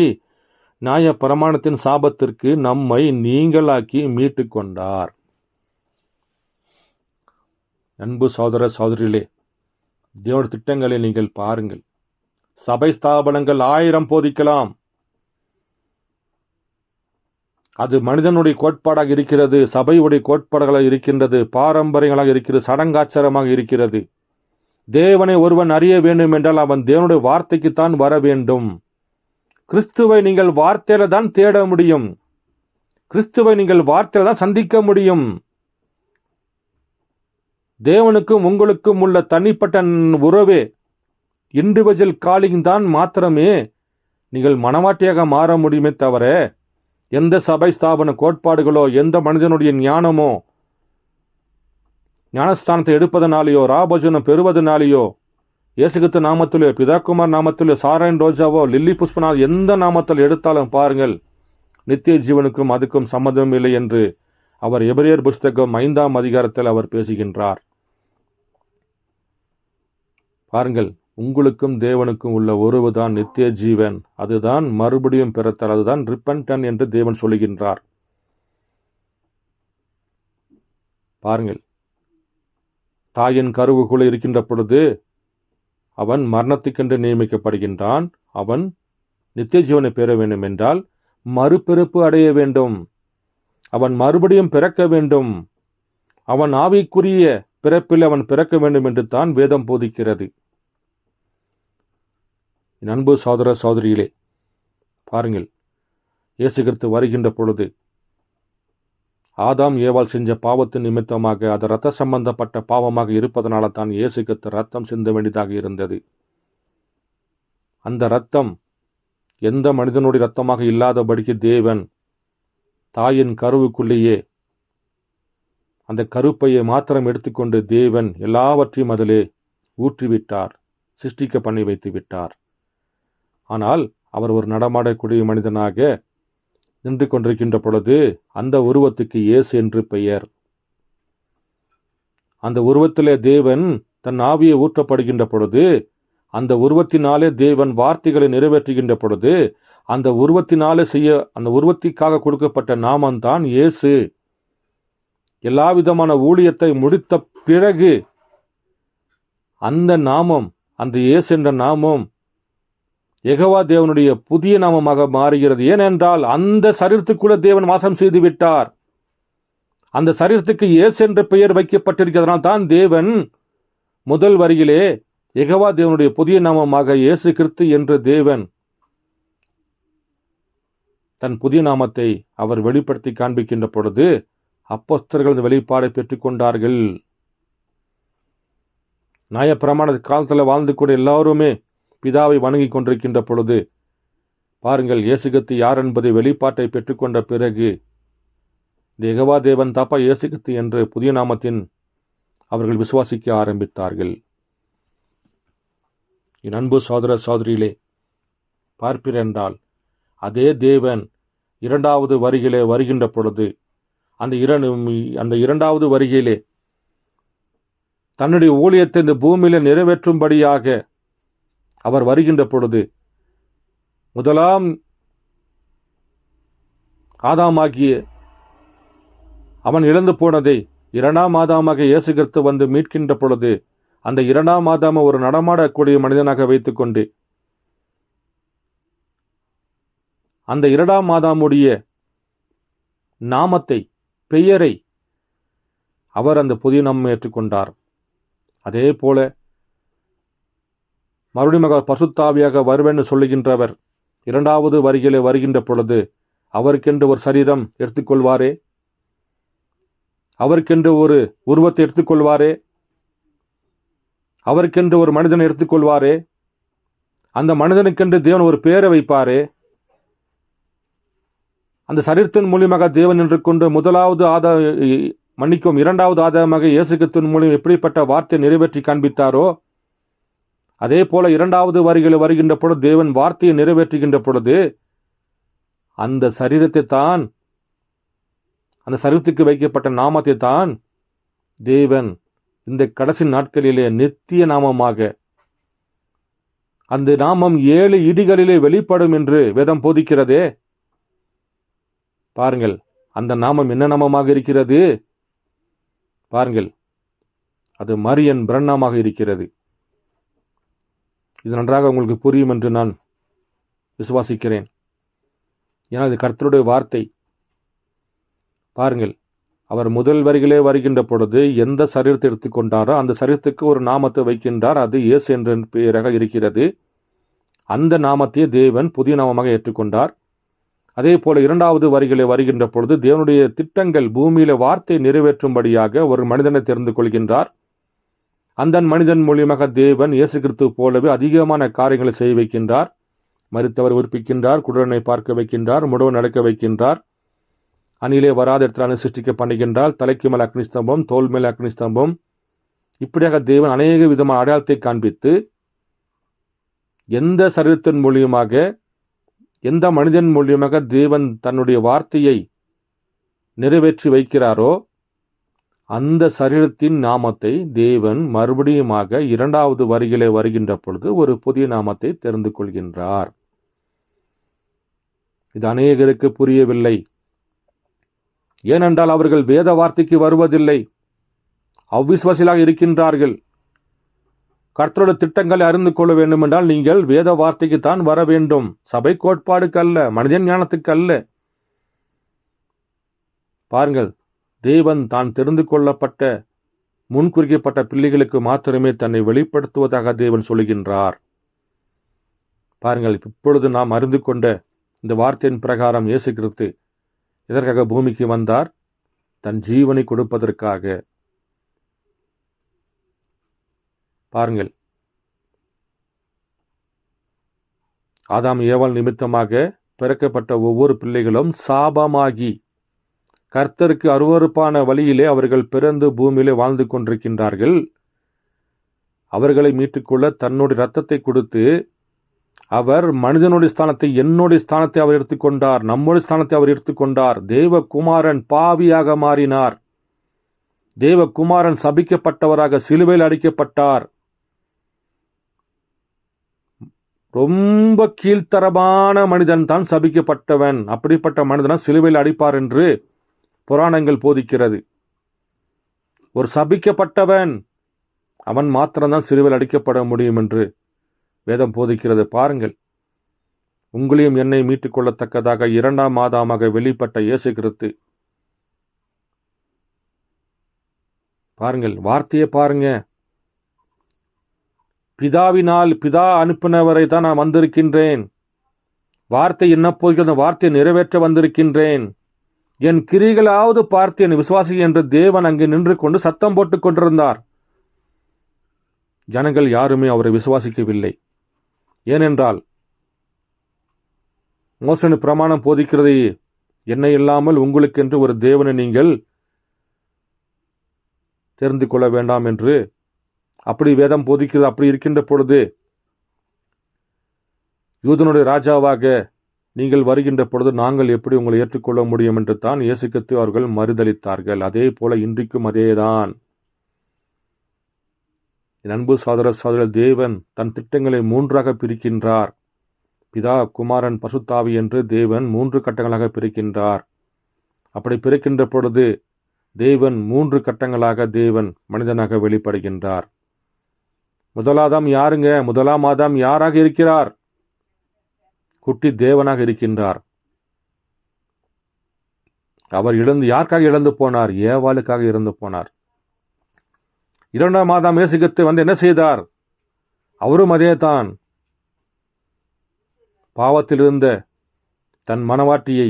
நியாய பிரமாணத்தின் சாபத்திற்கு நம்மை நீங்களாக்கி மீட்டு கொண்டார். அன்பு சகோதர சகோதரிகளே, தேவனுடைய திட்டங்களை நீங்கள் பாருங்கள். சபை ஸ்தாபனங்கள் 1000 போதிக்கலாம். அது மனிதனுடைய கோட்பாடாக இருக்கிறது, சபையுடைய கோட்பாடுகளாக இருக்கின்றது, பாரம்பரியங்களாக இருக்கிறது, சடங்காச்சாரமாக இருக்கிறது. தேவனை ஒருவன் அறிய வேண்டும் என்றால் அவன் தேவனுடைய வார்த்தைக்குத்தான் வர வேண்டும். கிறிஸ்துவை நீங்கள் வார்த்தையில தான் தேட முடியும். கிறிஸ்துவை நீங்கள் வார்த்தையில தான் சந்திக்க முடியும். தேவனுக்கும் உங்களுக்கும் உள்ள தனிப்பட்ட உறவே, இண்டிவிஜுவல் காலிங் தான் மாத்திரமே நீங்கள் மனவாட்டியாக மாற முடியுமே தவிர எந்த சபை ஸ்தாபன கோட்பாடுகளோ, எந்த மனிதனுடைய ஞானமோ, ஞானஸ்தானத்தை எடுப்பதனாலேயோ, ராபோஜனம் பெறுவதனாலேயோ, இயேசுகிறிஸ்து நாமத்திலோ, பிதாகுமார் நாமத்திலோ, சாராயன் ரோஜாவோ, லில்லி புஷ்பனா எந்த நாமத்தில் எடுத்தாலும் பாருங்கள் நித்திய ஜீவனுக்கும் அதுக்கும் சம்மதம் இல்லை என்று அவர் எபிரேயர் புஸ்தகம் 5ஆம் அதிகாரத்தில் அவர் பேசுகின்றார். பாருங்கள், உங்களுக்கும் தேவனுக்கும் உள்ள உறவுதான் நித்திய ஜீவன். அதுதான் மறுபடியும் பிறத்தல், அதுதான் ரிப்பன்டன் என்று தேவன் சொல்லுகின்றார். பாருங்கள், தாயின் கருவுக்குள்ள இருக்கின்ற பொழுது அவன் மரணத்துக்கென்று நியமிக்கப்படுகின்றான். அவன் நித்திய ஜீவனை பெற வேண்டும் என்றால் மறுபிறப்பு அடைய வேண்டும். அவன் மறுபடியும் பிறக்க வேண்டும். அவன் ஆவிக்குரிய பிறப்பில் அவன் பிறக்க வேண்டும் என்று தான் வேதம் போதிக்கிறது. என் அன்பு சகோதர சகோதரிகளே, பாருங்கள், இயேசு கிறிஸ்து வருகின்ற பொழுது ஆதாம் ஏவாள் செஞ்ச பாவத்தின் நிமித்தமாக அது இரத்த சம்பந்தப்பட்ட பாவமாக இருப்பதனால தான் இயேசு கிறிஸ்து ரத்தம் சிந்த வேண்டியதாக இருந்தது. அந்த இரத்தம் எந்த மனிதனுடைய இரத்தமாக இல்லாதபடிக்கு தேவன் தாயின் கருவுக்குள்ளேயே அந்த கருப்பையை மாத்திரம் எடுத்துக்கொண்டு தேவன் எல்லாவற்றையும் அதிலே ஊற்றிவிட்டார், சிருஷ்டிக்க பண்ணி வைத்து விட்டார். ஆனால் அவர் ஒரு நடமாடக்கூடிய மனிதனாக நின்று கொண்டிருக்கின்ற பொழுது அந்த உருவத்துக்கு இயேசு என்று பெயர். அந்த உருவத்திலே தேவன் தன் ஆவியை ஊற்றப்படுகின்ற பொழுது, அந்த உருவத்தினாலே தேவன் வார்த்தைகளை நிறைவேற்றுகின்ற பொழுது, அந்த உருவத்தினாலே அந்த உருவத்திற்காக கொடுக்கப்பட்ட நாமம்தான் இயேசு. எல்லா விதமான ஊழியத்தை முடித்த பிறகு அந்த நாமம், அந்த இயேசு என்ற நாமம் யெகோவா தேவனுடைய புதிய நாமமாக மாறுகிறது. ஏனென்றால் அந்த சரீரத்துக்குள்ள தேவன் வாசம் செய்து விட்டார். அந்த சரீரத்துக்கு இயேசு என்ற பெயர் வைக்கப்பட்டிருக்கிறதுனால் தான் தேவன் முதல் வரியிலே யெகோவா தேவனுடைய புதிய நாமமாக இயேசு கிறிஸ்து என்று தேவன் தன் புதிய நாமத்தை அவர் வெளிப்படுத்தி காண்பிக்கின்ற பொழுது அப்போஸ்தலர்கள் இந்த வெளிப்பாடை பெற்றுக்கொண்டார்கள். நியாயப்பிரமாண காலத்தில் வாழ்ந்து கூட எல்லாருமே பிதாவை வணங்கி கொண்டிருக்கின்ற பொழுது பாருங்கள், இயேசு கிறிஸ்து யார் என்பதை வெளிப்பாட்டை பெற்றுக்கொண்ட பிறகு யெகோவா தேவன் தாப்பா இயேசு கிறிஸ்து என்று புதிய நாமத்தின் அவர்கள் விசுவாசிக்க ஆரம்பித்தார்கள். என் அன்பு சகோதர சகோதரியிலே, பார்ப்பீரென்றால் அதே தேவன் இரண்டாவது வருகையிலே வருகின்ற பொழுது அந்த இரண்டாவது வருகையிலே தன்னுடைய ஊழியத்தை இந்த பூமியில நிறைவேற்றும்படியாக அவர் வருகின்ற பொழுது முதலாம் ஆதாமாகிய அவன் இழந்து போனதை இரண்டாம் ஆதாமாக இயேசு கிறிஸ்து வந்து மீட்கின்ற பொழுது அந்த இரண்டாம் ஆதாமை ஒரு நடமாடக்கூடிய மனிதனாக வைத்துக்கொண்டு அந்த இரண்டாம் ஆதாமுடைய நாமத்தை, பெயரை அவர் அந்த புதிய நாமம் ஏற்றுக்கொண்டார். அதே போல மறுபடியும் பரிசுத்த ஆவியாக வருவேன்னு சொல்லுகின்றவர் இரண்டாவது வருகையிலே வருகின்ற பொழுது அவருக்கென்று ஒரு சரீரம் எடுத்துக்கொள்வாரே, அவருக்கென்று ஒரு உருவத்தை எடுத்துக்கொள்வாரே, அவருக்கென்று ஒரு மனிதனை எடுத்துக்கொள்வாரே, அந்த மனிதனுக்கென்று தேவன் ஒரு பெயரை வைப்பாரே, அந்த சரீரத்தின் மூலியமாக தேவன் நின்று கொண்டு இரண்டாவது ஆதாரமாக இயேசு கிறிஸ்துவின் மூலம் எப்படிப்பட்ட வார்த்தையை நிறைவேற்றி காண்பித்தாரோ அதே போல இரண்டாவது வருகையில் வருகின்ற பொழுது தேவன் வார்த்தையை நிறைவேற்றுகின்ற பொழுது அந்த சரீரத்தை தான், அந்த சரீரத்துக்கு வைக்கப்பட்ட நாமத்தை தான் தேவன் இந்த கடைசி நாட்களிலே நித்திய நாமமாக, அந்த நாமம் 7 இடிகளிலே வெளிப்படும் என்று வேதம் போதிக்கிறதே. பாருங்கள், அந்த நாமம் என்ன நாமமாக இருக்கிறது? பாருங்கள், அது மரியன் பிரண்ணாமாக இருக்கிறது. இது நன்றாக உங்களுக்கு புரியும் என்று நான் விசுவாசிக்கிறேன். ஏன்னா இது கர்த்தருடைய வார்த்தை. பாருங்கள், அவர் முதல் வரிகளே வருகின்ற பொழுது எந்த சரீரத்தை எடுத்துக்கொண்டாரோ அந்த சரீரத்துக்கு ஒரு நாமத்தை வைக்கின்றார். அது இயேசு என்ற பெயராக இருக்கிறது. அந்த நாமத்தையே தேவன் புதிய நாமமாக ஏற்றுக்கொண்டார். அதே போல இரண்டாவது வரிகளே வருகின்ற பொழுது தேவனுடைய திட்டங்கள் பூமியில வார்த்தை நிறைவேற்றும்படியாக ஒரு மனிதனை தெரிந்து கொள்கின்றார். அந்த மனிதன் மூலியமாக தேவன் இயேசு கிறிஸ்து போலவே அதிகமான காரியங்களை செய்ய வைக்கின்றார். மரித்தவர் உயிர்ப்பிக்கின்றார், குருடனை பார்க்க வைக்கின்றார், முடவன் நடக்க வைக்கின்றார், அணிலே வராத இடத்துல சிருஷ்டிக்க பண்ணுகின்றார், தலைக்கு மேல் அக்னிஸ்தம்பம், தோல் மேல் அக்னிஸ்தம்பம், இப்படியாக தேவன் அநேக விதமான அடையாளத்தை காண்பித்து எந்த சரீரத்தின் மூலியமாக, எந்த மனிதன் மூலியமாக தேவன் தன்னுடைய வார்த்தையை நிறைவேற்றி வைக்கிறாரோ அந்த சரீரத்தின் நாமத்தை தேவன் மறுபடியுமாக இரண்டாவது வருகையிலே வருகின்ற பொழுது ஒரு புதிய நாமத்தை தெரிந்து கொள்கின்றார். இது அநேகருக்கு புரியவில்லை. ஏனென்றால் அவர்கள் வேத வார்த்தைக்கு வருவதில்லை, அவ்விசுவாசிகளாக இருக்கின்றார்கள். கர்த்தருடைய திட்டங்களை அறிந்து கொள்ள வேண்டும் என்றால் நீங்கள் வேத வார்த்தைக்கு தான் வர வேண்டும், சபை கோட்பாடுக்கு அல்ல, மனிதன் ஞானத்துக்கு அல்ல. பாருங்கள், தேவன் தான் தெரிந்து கொள்ளப்பட்ட முன்குறிக்கப்பட்ட பிள்ளைகளுக்கு மாத்திரமே தன்னை வெளிப்படுத்துவதாக தேவன் சொல்லுகின்றார். பாருங்கள், இப்பொழுது நாம் அறிந்து கொண்ட இந்த வார்த்தையின் பிரகாரம் இயேசு கிறிஸ்து எதற்காக பூமிக்கு வந்தார்? தன் ஜீவனை கொடுப்பதற்காக. பாருங்கள், ஆதாம் ஏவாள் நிமித்தமாக பிறக்கப்பட்ட ஒவ்வொரு பிள்ளைகளும் சாபமாகி கர்த்தருக்கு அருவருப்பான வழியிலே அவர்கள் பிறந்து பூமியிலே வாழ்ந்து கொண்டிருக்கின்றார்கள். அவர்களை மீட்டுக்கொள்ள தன்னுடைய இரத்தத்தை கொடுத்து அவர் மனிதனுடைய ஸ்தானத்தை, என்னுடைய ஸ்தானத்தை அவர் எடுத்துக்கொண்டார், நம்முடைய ஸ்தானத்தை அவர் எடுத்துக்கொண்டார். தேவகுமாரன் பாவியாக மாறினார். தேவகுமாரன் சபிக்கப்பட்டவராக சிலுவையில் அடிக்கப்பட்டார். ரொம்ப கீழ்த்தரமான மனிதன் தான் சபிக்கப்பட்டவன். அப்படிப்பட்ட மனிதனை சிலுவையில் அடிப்பார் என்று புராணங்கள் போதிக்கிறது. ஒரு சபிக்கப்பட்டவன் அவன் மாத்திரம்தான் சிலுவையில் அடிக்கப்பட முடியும் என்று வேதம் போதிக்கிறது. பாருங்கள், உங்களையும் என்னை மீட்டுக் கொள்ளத்தக்கதாக 2ஆம் ஆதாமாக வெளிப்பட்ட இயேசு கிறிஸ்து. பாருங்கள், வார்த்தையை பாருங்க. பிதாவினால், பிதா அனுப்பினவரை தான் நான் வந்திருக்கின்றேன். வார்த்தை என்ன போகிறது? வார்த்தையை நிறைவேற்ற வந்திருக்கின்றேன். என் கிரிகளாவது பார்த்து என் விசுவாசி என்று தேவன் அங்கு நின்று கொண்டு சத்தம் போட்டுக் கொண்டிருந்தார். ஜனங்கள் யாருமே அவரை விசுவாசிக்கவில்லை. ஏனென்றால் மோசேயின் பிரமாணம் போதிக்கிறது, என்னை இல்லாமல் உங்களுக்கென்று ஒரு தேவனை நீங்கள் தெரிந்து கொள்ள வேண்டாம் என்று. அப்படி வேதம் போதிக்கிறது. அப்படி இருக்கின்ற பொழுது யூதனுடைய ராஜாவாக நீங்கள் வருகின்ற பொழுது நாங்கள் எப்படி உங்களை ஏற்றுக்கொள்ள முடியும் என்று தான் இயேசு கிறிஸ்து அவர்கள் மறுதலித்தார்கள். அதே போல இன்றைக்கும் அதேதான். அன்பு சகோதர சகோதரர், தேவன் தன் திட்டங்களை 3ஆக பிரிக்கின்றார். பிதா, குமாரன், பசுத்தாவி என்று தேவன் 3 கட்டங்களாக பிரிக்கின்றார். அப்படி பிரிக்கின்ற பொழுது தேவன் 3 கட்டங்களாக தேவன் மனிதனாக வெளிப்படுகின்றார். முதலாதாம் யாருங்க? முதலாம் ஆதாம் யாராக இருக்கிறார்? குட்டி தேவனாக இருக்கின்றார். அவர் யாருக்காக இழந்து போனார்? ஏவாளுக்காக இறந்து போனார். 2ஆம் ஆதாம் இயேசு கிறிஸ்து வந்து என்ன செய்தார்? அவரும் அதே தான். பாவத்தில் இருந்த தன் மனவாட்டியை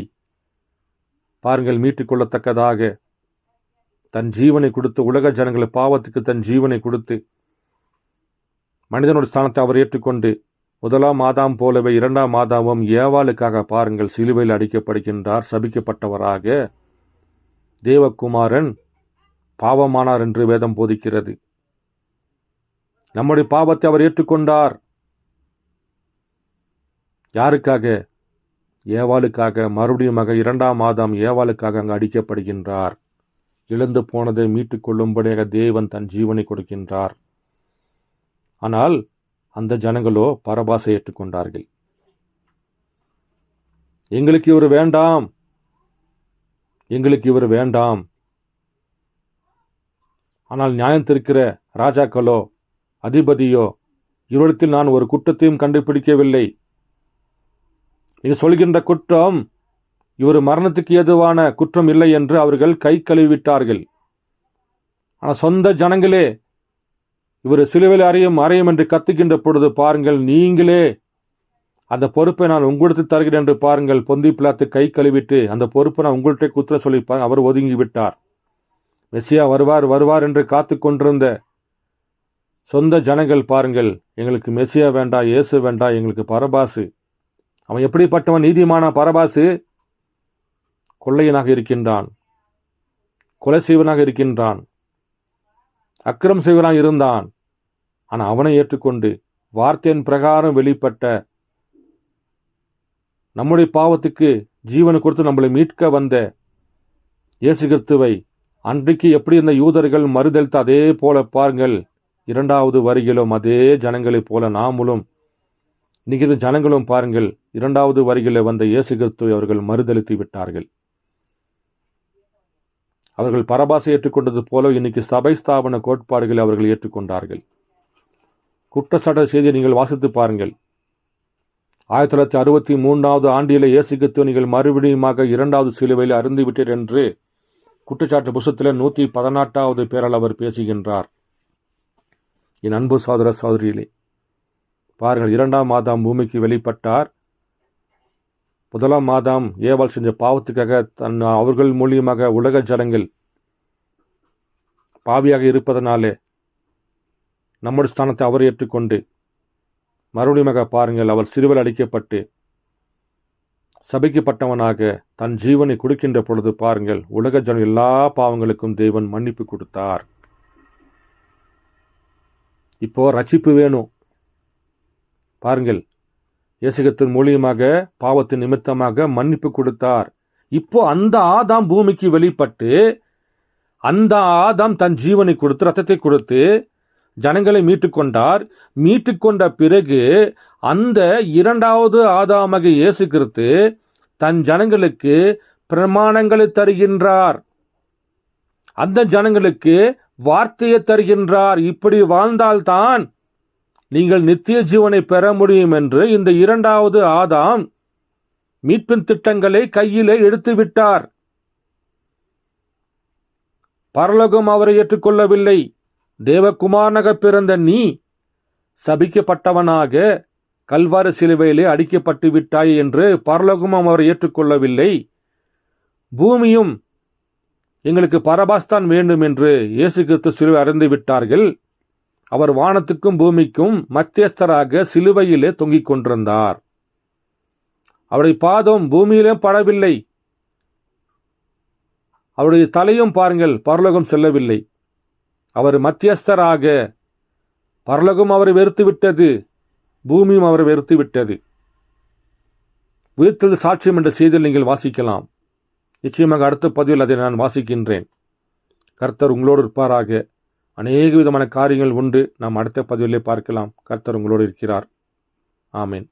பாருங்கள் மீட்டுக் கொள்ளத்தக்கதாக தன் ஜீவனை கொடுத்து, உலக ஜனங்களை பாவத்துக்கு தன் ஜீவனை கொடுத்து மனிதனுடைய ஸ்தானத்தை அவர் ஏற்றுக்கொண்டு, முதலாம் ஆதாம் போலவே 2ஆம் ஆதாமும் ஏவாளுக்காக பாருங்கள் சிலுவையில் அடிக்கப்படுகின்றார். சபிக்கப்பட்டவராக தேவகுமாரன் பாவமானார் என்று வேதம் போதிக்கிறது. நம்முடைய பாவத்தை அவர் ஏற்றுக்கொண்டார். யாருக்காக? ஏவாளுக்காக. மறுபடியுமாக 2ஆம் ஆதாம் ஏவாளுக்காக அங்கு அடிக்கப்படுகின்றார். இழந்து போனதை மீட்டுக் கொள்ளும்படியாக தேவன் தன் ஜீவனை கொடுக்கின்றார். ஆனால் அந்த ஜனங்களோ பரபாசை ஏற்றுக்கொண்டார்கள். எங்களுக்கு இவர் வேண்டாம், எங்களுக்கு இவர் வேண்டாம். ஆனால் நியாயம் தீர்க்கிற ராஜாக்களோ அதிபதியோ, இவரிடத்தில் நான் ஒரு குற்றத்தையும் கண்டுபிடிக்கவில்லை, நீ சொல்கின்ற குற்றம் இவர் மரணத்துக்கு ஏதுவான குற்றம் இல்லை என்று அவர்கள் கை கழுவிவிட்டார்கள். ஆனால் சொந்த ஜனங்களே இவர் சிலுவையில் அறையும் என்று கத்துக்கின்ற பொழுது பாருங்கள், நீங்களே அந்த பொறுப்பை நான் உங்களுக்கு தருகிறேன் என்று பாருங்கள், பொந்தி பிலாத்து கை கழுவிட்டு அந்த பொறுப்பை நான் உங்கள்கிட்ட குற்றம் சொல்லி அவர் ஒதுங்கி விட்டார். மெசியா வருவார் என்று காத்து கொண்டிருந்த சொந்த ஜனங்கள் பாருங்கள், எங்களுக்கு மெசியா வேண்டாம், இயேசு வேண்டாம், எங்களுக்கு பரபாசு. அவன் எப்படிப்பட்டவன்? நீதிமான பரபாசு கொள்ளையனாக இருக்கின்றான், கொலை செய்வனாக இருக்கின்றான், அக்கிரம் செய்வனாக இருந்தான். ஆனால் அவனை ஏற்றுக்கொண்டு வார்த்தையின் பிரகாரம் வெளிப்பட்ட நம்முடைய பாவத்துக்கு ஜீவனை கொடுத்து நம்மளை மீட்க வந்த இயேசு கிறிஸ்துவை அன்றைக்கு எப்படி இந்த யூதர்கள் மறுதலித்த அதே போல பாருங்கள், 2வது வருகையிலும் அதே ஜனங்களைப் போல நாமளும் இன்னைக்கு ஜனங்களும் பாருங்கள் 2வது வருகையில் வந்த இயேசு கிறிஸ்துவை அவர்கள் மறுதலித்து விட்டார்கள். அவர்கள் பரபாசை ஏற்றுக்கொண்டது போல இன்னைக்கு சபை ஸ்தாபன கோட்பாடுகளை அவர்கள் ஏற்றுக்கொண்டார்கள். குற்றச்சாட்டு செய்தியை நீங்கள் வாசித்து பாருங்கள். 1963 ஆண்டிலே இயேசு கிறிஸ்து நீங்கள் மறுபடியுமாக 2வது சிலுவையில் அருந்திவிட்டீர் என்று குற்றச்சாட்டு புஸ்தகத்தில் 118வது பேரால் அவர் பேசுகின்றார். என் அன்பு சகோதர சகோதரிகளே, பாருங்கள், 2ஆம் ஆதாம் பூமிக்கு வெளிப்பட்டார். 1ஆம் ஆதாம் ஏவாள் செஞ்ச பாவத்துக்காக அவர்கள் மூலியமாக உலக ஜனங்கள் பாவியாக இருப்பதனாலே நம்முடைய ஸ்தானத்தை அவர் ஏற்றுக்கொண்டு மறுபடியுமாக பாருங்கள், அவர் சிலுவையில் அடிக்கப்பட்டு சபிக்கப்பட்டவனாக தன் ஜீவனை கொடுக்கின்ற பொழுது பாருங்கள், உலக ஜன எல்லா பாவங்களுக்கும் தேவன் மன்னிப்பு கொடுத்தார். இப்போ ரட்சிப்பு வேணும். பாருங்கள், இயேசுவின் மூலியமாக பாவத்தின் நிமித்தமாக மன்னிப்பு கொடுத்தார். இப்போ அந்த ஆதாம் பூமிக்கு வெளிப்பட்டு அந்த ஆதாம் தன் ஜீவனை கொடுத்து ரத்தத்தை கொடுத்து ஜனங்களை மீட்டுக்கொண்டார். மீட்டுக்கொண்ட பிறகு அந்த 2வது ஆதாமாக இயேசு கிறிஸ்து தன் ஜனங்களுக்கு பிரமாணங்களை தருகின்றார். அந்த ஜனங்களுக்கு வார்த்தையை தருகின்றார். இப்படி வாழ்ந்தால்தான் நீங்கள் நித்திய ஜீவனை பெற முடியும் என்று இந்த 2வது ஆதாம் மீட்பின் திட்டங்களை கையிலே எடுத்து விட்டார். பரலோகம் அவரை ஏற்றுக்கொள்ளவில்லை. தேவகுமாரனாக பிறந்த நீ சபிக்கப்பட்டவனாக கல்வாரி சிலுவையிலே அடிக்கப்பட்டு விட்டாய் என்று பரலோகமும் அவரை ஏற்றுக்கொள்ளவில்லை. பூமியும் எங்களுக்கு பரபாஸ்தான் வேண்டும் என்று இயேசு கிறிஸ்து சிலுவை அறைந்து விட்டார்கள். அவர் வானத்துக்கும் பூமிக்கும் மத்தியஸ்தராக சிலுவையிலே தொங்கிக் கொண்டிருந்தார். அவருடைய பாதம் பூமியிலே படவில்லை. அவருடைய தலையும் பாருங்கள் பரலோகம் செல்லவில்லை. அவர் மத்தியஸ்தராக, பரலோகம் அவரை வெறுத்து விட்டது, பூமியும் அவரை வெறுத்து விட்டது. உயிர்த்தெழுதல் சாட்சியம் என்ற செய்தியில் நீங்கள் வாசிக்கலாம். நிச்சயமாக அடுத்த பதிவில் அதை நான் வாசிக்கின்றேன். கர்த்தர் உங்களோடு இருப்பாராக. அநேக விதமான காரியங்கள் உண்டு. நாம் அடுத்த பதிவிலே பார்க்கலாம். கர்த்தர் உங்களோடு இருக்கிறார். ஆமேன்.